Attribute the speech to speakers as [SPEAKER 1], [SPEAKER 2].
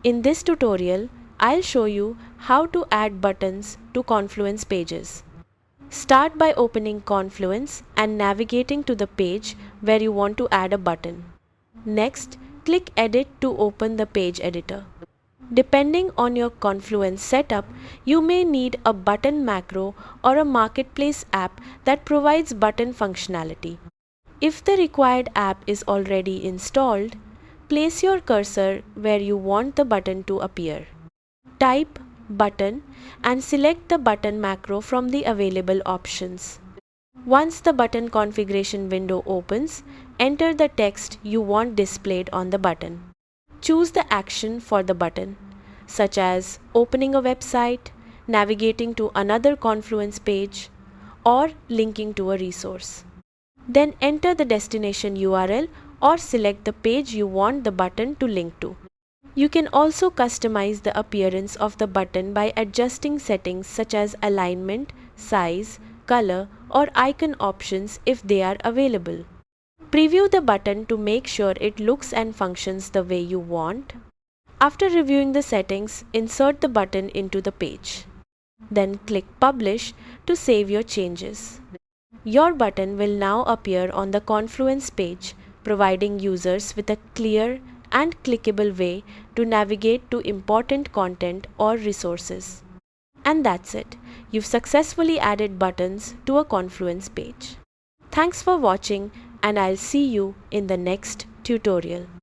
[SPEAKER 1] In this tutorial, I'll show you how to add buttons to Confluence pages. Start by opening Confluence and navigating to the page where you want to add a button. Next, click Edit to open the page editor. Depending on your Confluence setup, you may need a button macro or a marketplace app that provides button functionality. If the required app is already installed, place your cursor where you want the button to appear. Type button and select the button macro from the available options. Once the button configuration window opens, enter the text you want displayed on the button. Choose the action for the button, such as opening a website, navigating to another Confluence page, or linking to a resource. Then enter the destination URL or select the page you want the button to link to. You can also customize the appearance of the button by adjusting settings such as alignment, size, color, or icon options if they are available. Preview the button to make sure it looks and functions the way you want. After reviewing the settings, insert the button into the page. Then click Publish to save your changes. Your button will now appear on the Confluence page, providing users with a clear and clickable way to navigate to important content or resources. And that's it. You've successfully added buttons to a Confluence page. Thanks for watching, and I'll see you in the next tutorial.